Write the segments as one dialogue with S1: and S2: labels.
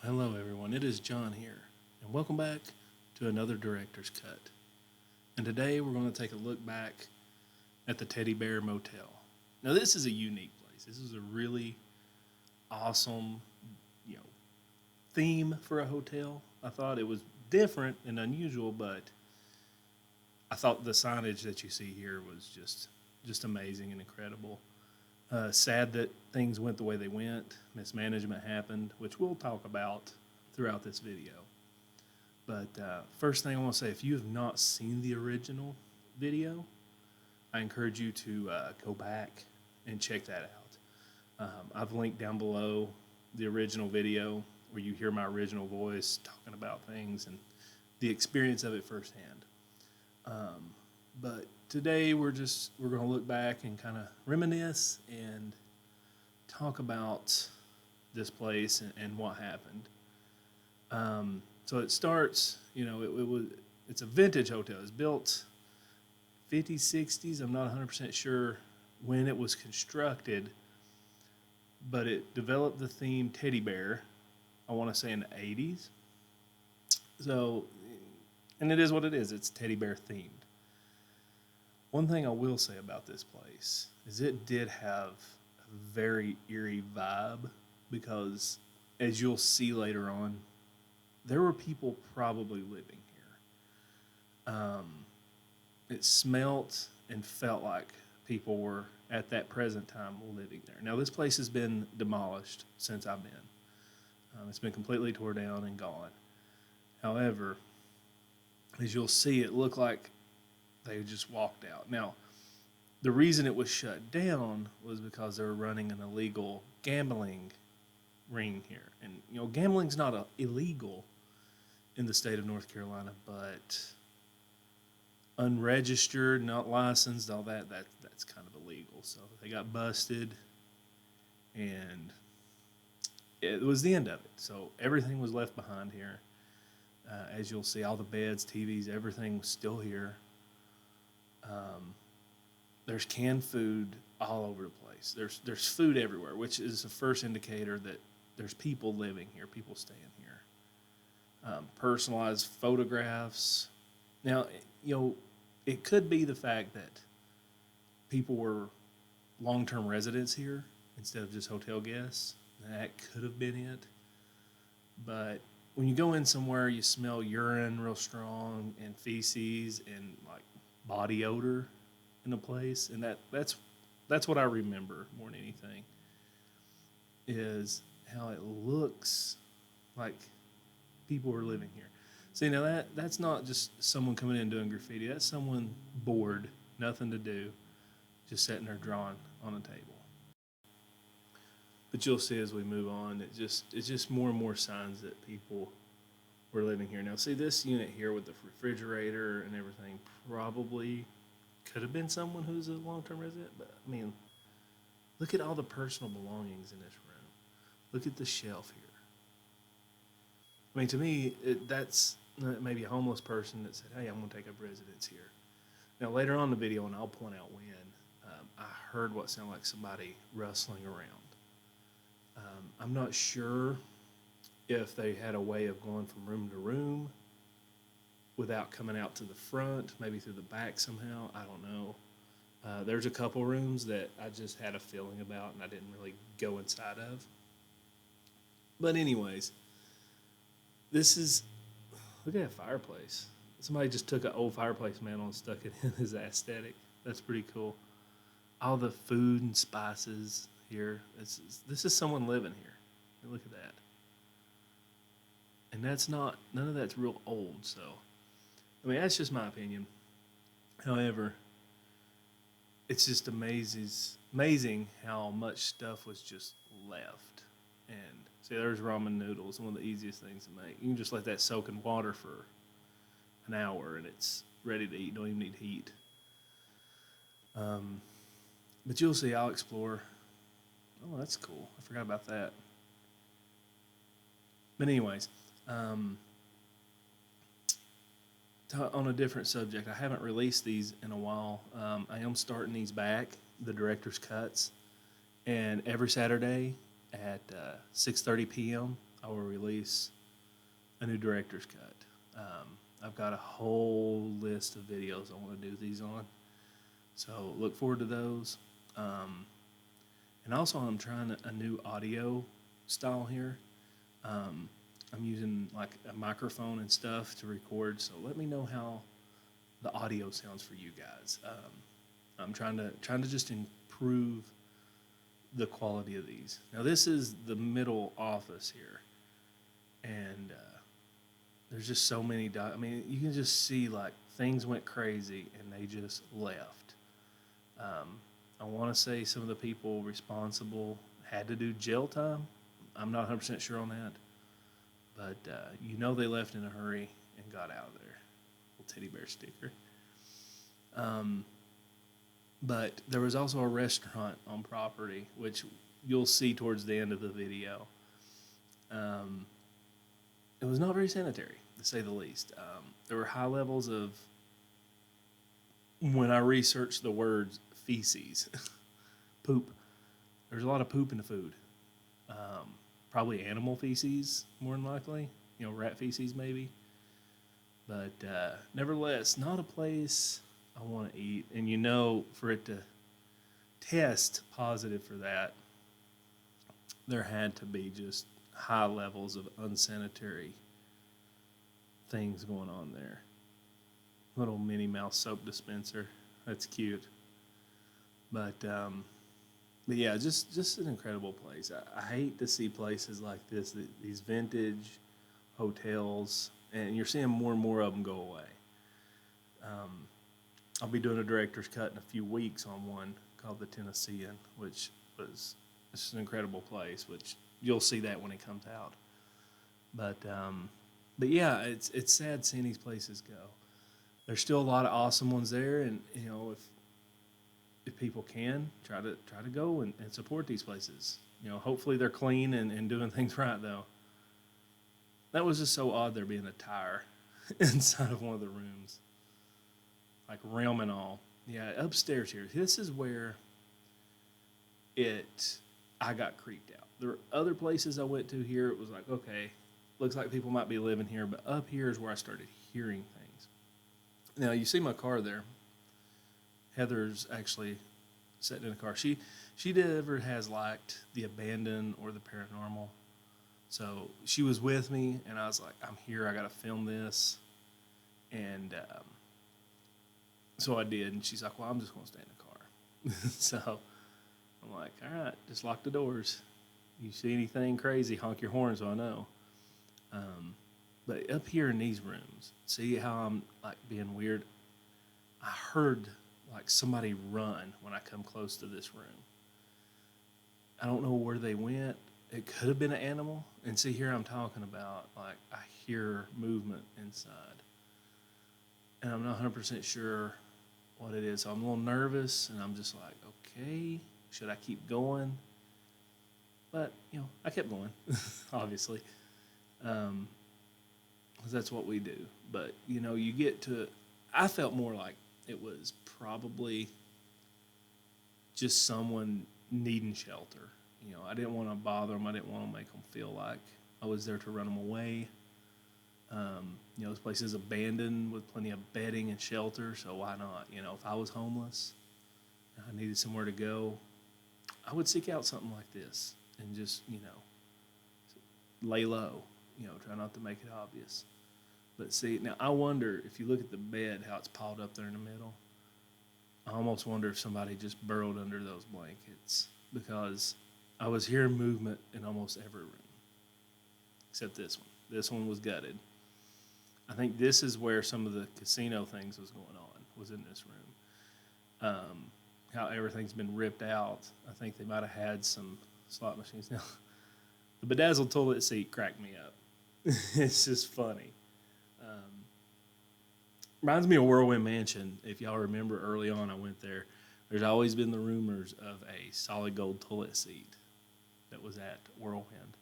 S1: Hello, everyone. It is John here, and welcome back to another Director's Cut. And today we're going to take a look back at the Teddy Bear Motel. Now, this is a unique place. This is a really awesome, you know, theme for a hotel. I thought it was different and unusual, but I thought the signage that you see here was just amazing and incredible. Sad that things went the way they went. Mismanagement happened, which we'll talk about throughout this video. But first thing I want to say, if you have not seen the original video, I encourage you to go back and check that out. I've linked down below the original video where you hear my original voice talking about things and the experience of it firsthand. But today we're going to look back and kind of reminisce and talk about this place and what happened. So it starts, it's a vintage hotel. It's built 50s, 60s. I'm not 100% sure when it was constructed, but it developed the theme teddy bear, I want to say in the 80s. So, and it is what it is. It's teddy bear themed. One thing I will say about this place is it did have a very eerie vibe because, as you'll see later on, there were people probably living here. It smelt and felt like people were, at that present time, living there. Now, this place has been demolished since I've been. It's been completely torn down and gone. However, as you'll see, it looked like they just walked out. Now, the reason it was shut down was because they were running an illegal gambling ring here. And, gambling's not illegal in the state of North Carolina, but unregistered, not licensed, all that's kind of illegal. So they got busted, and it was the end of it. So everything was left behind here. As you'll see, all the beds, TVs, everything was still here. There's canned food all over the place. There's food everywhere, which is the first indicator that there's people living here, people staying here. Personalized photographs. Now, it could be the fact that people were long-term residents here instead of just hotel guests. That could have been it. But when you go in somewhere, you smell urine real strong and feces and like body odor in a place, and that's what I remember more than anything, is how it looks like people were living here. See, now that's not just someone coming in doing graffiti. That's someone bored, nothing to do, just sitting there drawing on a table. But you'll see as we move on, it's just more and more signs that people were living here. Now, see this unit here with the refrigerator and everything probably could have been someone who's a long-term resident, but I mean, look at all the personal belongings in this room. Look at the shelf here. I mean, to me, that's maybe a homeless person that said, hey, I'm going to take up residence here. Now, later on in the video, and I'll point out when, I heard what sounded like somebody rustling around. I'm not sure if they had a way of going from room to room without coming out to the front, maybe through the back somehow. I don't know. There's a couple rooms that I just had a feeling about and I didn't really go inside of. But anyways, look at that fireplace. Somebody just took an old fireplace mantle and stuck it in as aesthetic. That's pretty cool. All the food and spices here. This is someone living here. Look at that. And none of that's real old, so. I mean, that's just my opinion. However, it's just amazing how much stuff was just left. And see, there's ramen noodles, one of the easiest things to make. You can just let that soak in water for an hour and it's ready to eat. You don't even need heat. But you'll see, I'll explore. Oh, that's cool. I forgot about that. But anyways, on a different subject, I haven't released these in a while. I am starting these back, the director's cuts, and every Saturday at 6:30 p.m. I will release a new director's cut. I've got a whole list of videos I want to do these on, so look forward to those. And also, I'm trying a new audio style here. I'm using like a microphone and stuff to record, so let me know how the audio sounds for you guys. I'm trying to just improve the quality of these. Now, this is the middle office here, and there's just so many. I mean, you can just see like things went crazy and they just left. I want to say some of the people responsible had to do jail time. I'm not 100% sure on that, but they left in a hurry and got out of there. Little teddy bear sticker. But there was also a restaurant on property, which you'll see towards the end of the video. It was not very sanitary, to say the least. There were high levels of, when I researched the words feces, poop. There's a lot of poop in the food. Probably animal feces, more than likely. Rat feces maybe. But nevertheless, not a place I want to eat. And for it to test positive for that, there had to be just high levels of unsanitary things going on there. Little Minnie Mouse soap dispenser. That's cute. But yeah, just an incredible place. I hate to see places like this, these vintage hotels, and you're seeing more and more of them go away. I'll be doing a director's cut in a few weeks on one called the Tennessean, which was just an incredible place, which you'll see that when it comes out. But yeah, it's sad seeing these places go. There's still a lot of awesome ones there, and if people can try to go and support these places. Hopefully they're clean and doing things right though. That was just so odd there being a tire inside of one of the rooms. Like realm and all. Yeah, upstairs here. This is where I got creeped out. There were other places I went to here. It was like, okay, looks like people might be living here, but up here is where I started hearing things. Now, you see my car there. Heather's actually sitting in a car. She never has liked the abandoned or the paranormal. So she was with me, and I was like, I'm here. I got to film this. And so I did. And she's like, well, I'm just going to stay in the car. So I'm like, all right, just lock the doors. You see anything crazy, honk your horn so I know. But up here in these rooms, see how I'm like being weird? I heard like somebody run when I come close to this room. I don't know where they went. It could have been an animal. And see, here I'm talking about, like, I hear movement inside. And I'm not 100% sure what it is. So I'm a little nervous, and I'm just like, okay, should I keep going? But, I kept going, obviously. Because that's what we do. But, you get to, I felt more like it was probably just someone needing shelter. I didn't want to bother them. I didn't want to make them feel like I was there to run them away. This place is abandoned with plenty of bedding and shelter, so why not? If I was homeless and I needed somewhere to go, I would seek out something like this and just, lay low, try not to make it obvious. But see, now I wonder if you look at the bed, how it's piled up there in the middle. I almost wonder if somebody just burrowed under those blankets, because I was hearing movement in almost every room, except this one. This one was gutted. I think this is where some of the casino things was going on, was in this room. How everything's been ripped out. I think they might have had some slot machines. Now, the bedazzled toilet seat cracked me up. It's just funny. Reminds me of Whirlwind Mansion. If y'all remember early on I went there, there's always been the rumors of a solid gold toilet seat that was at Whirlwind.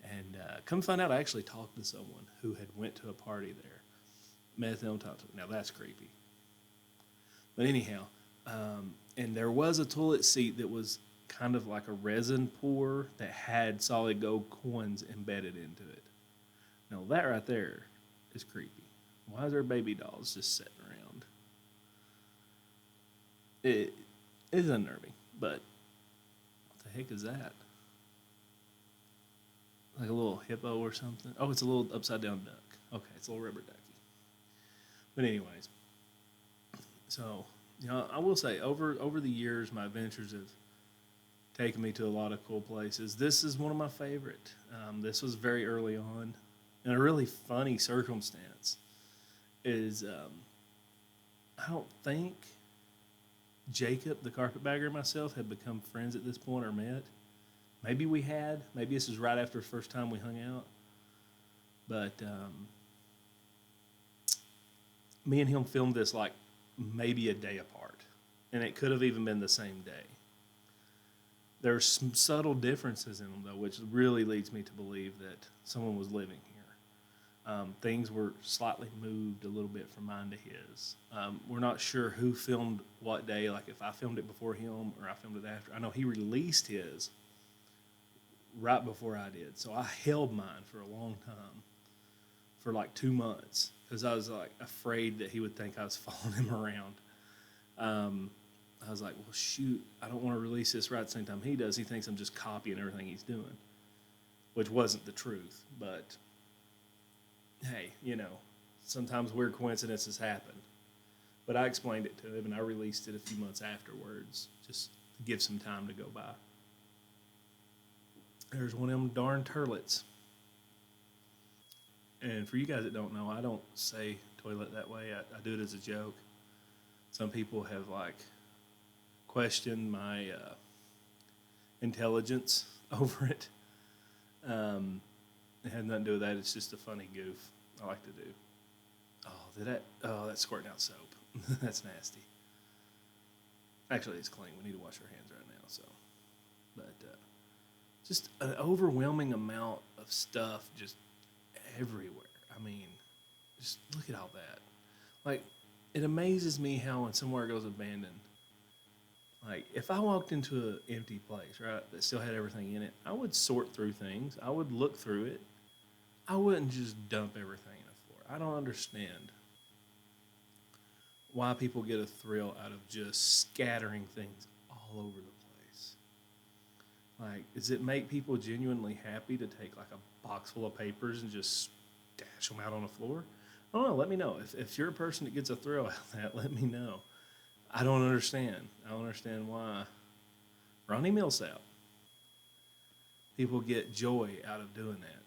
S1: And come find out, I actually talked to someone who had went to a party there. Methadone top. Now that's creepy. But anyhow, and there was a toilet seat that was kind of like a resin pour that had solid gold coins embedded into it. Now that right there is creepy. Why is there baby dolls just sitting around? It is unnerving, but what the heck is that? Like a little hippo or something? Oh, it's a little upside down duck. Okay, it's a little rubber ducky. But anyways, so I will say over the years, my adventures have taken me to a lot of cool places. This is one of my favorite. This was very early on, and a really funny circumstance is I don't think Jacob, the carpetbagger, and myself had become friends at this point or met. Maybe we had. Maybe this is right after the first time we hung out. But me and him filmed this like maybe a day apart. And it could have even been the same day. There's some subtle differences in them, though, which really leads me to believe that someone was living here. Things were slightly moved a little bit from mine to his. We're not sure who filmed what day, like if I filmed it before him or I filmed it after. I know he released his right before I did. So I held mine for a long time, for like 2 months, because I was like afraid that he would think I was following him around. I was like, well, shoot, I don't want to release this right at the same time he does. He thinks I'm just copying everything he's doing, which wasn't the truth. But hey, sometimes weird coincidences happen. But I explained it to him, and I released it a few months afterwards, just to give some time to go by. There's one of them darn turlets. And for you guys that don't know, I don't say toilet that way. I do it as a joke. Some people have questioned my intelligence over it. It had nothing to do with that. It's just a funny goof I like to do. That's squirting out soap. That's nasty. Actually, it's clean. We need to wash our hands right now. But just an overwhelming amount of stuff just everywhere. I mean, just look at all that. It amazes me how when somewhere goes abandoned, if I walked into an empty place, right, that still had everything in it, I would sort through things. I would look through it. I wouldn't just dump everything in the floor. I don't understand why people get a thrill out of just scattering things all over the place. Does it make people genuinely happy to take a box full of papers and just dash them out on the floor? I don't know. Let me know. If you're a person that gets a thrill out of that, let me know. I don't understand. I don't understand why. Ronnie Millsap. People get joy out of doing that.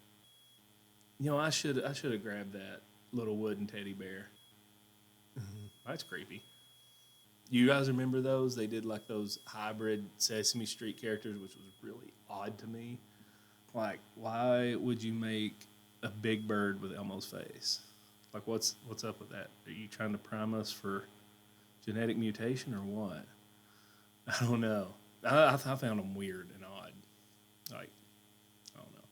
S1: I should have grabbed that little wooden teddy bear. That's creepy. You guys remember those? They did those hybrid Sesame Street characters, which was really odd to me. Why would you make a big bird with Elmo's face? What's up with that? Are you trying to prime us for genetic mutation or what? I don't know. I found them weird and odd. I don't know.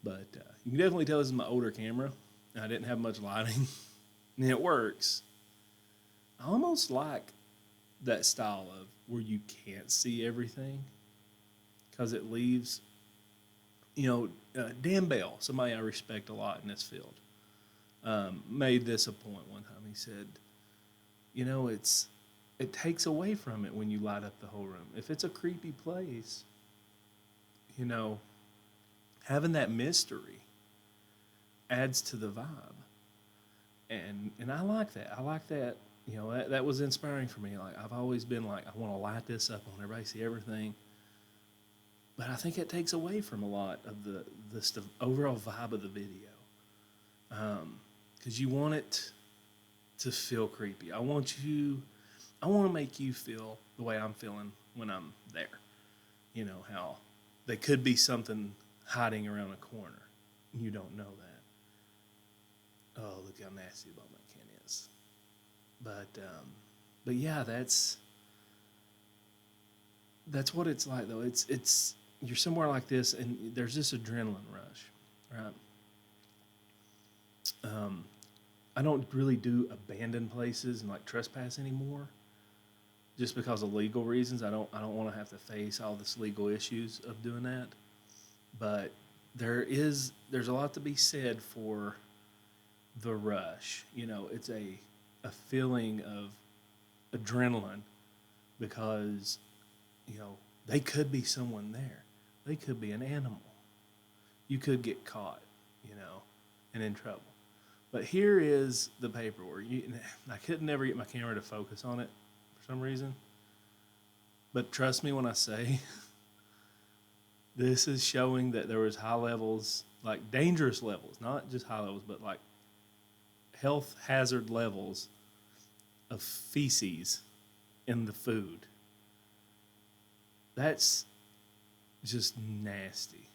S1: But you can definitely tell this is my older camera. I didn't have much lighting. And it works. I almost like that style of where you can't see everything, because it leaves, Dan Bell, somebody I respect a lot in this field, made this a point one time. He said, it takes away from it when you light up the whole room. If it's a creepy place, having that mystery adds to the vibe. And I like that. I like that. That was inspiring for me. I've always been I want to light this up. I want everybody to see everything. But I think it takes away from a lot of the overall vibe of the video. Because you want it to feel creepy. I want to make you feel the way I'm feeling when I'm there. How there could be something hiding around a corner. You don't know that. Oh, look how nasty the bowman can is. But yeah, that's what it's like, though. It's you're somewhere like this, and there's this adrenaline rush, right? I don't really do abandoned places and trespass anymore. just because of legal reasons. I don't want to have to face all this legal issues of doing that. But there's a lot to be said for the rush. You know, it's a feeling of adrenaline because, you know, they could be someone there. They could be an animal. You could get caught, you know, and in trouble. But here is the paperwork. I could never get my camera to focus on it for some reason. But trust me when I say this is showing that there was high levels, like dangerous levels, not just high levels, but like health hazard levels of feces in the food. That's just nasty.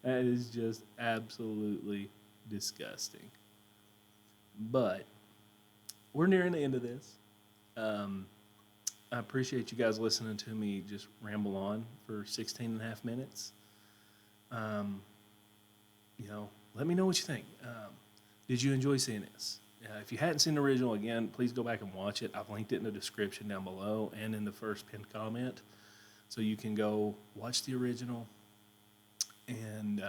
S1: That is just absolutely disgusting. But we're nearing the end of this. I appreciate you guys listening to me just ramble on for 16 and a half minutes. You know, let me know what you think. Did you enjoy seeing this? If you hadn't seen the original, again, please go back and watch it. I've linked it in the description down below and in the first pinned comment. So you can go watch the original and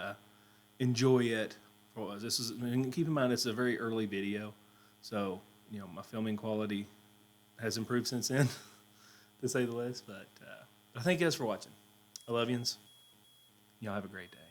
S1: enjoy it for what it was. This is, and keep in mind, it's a very early video. So, you know, my filming quality has improved since then, to say the least. But I thank you guys for watching. I love yous. Y'all have a great day.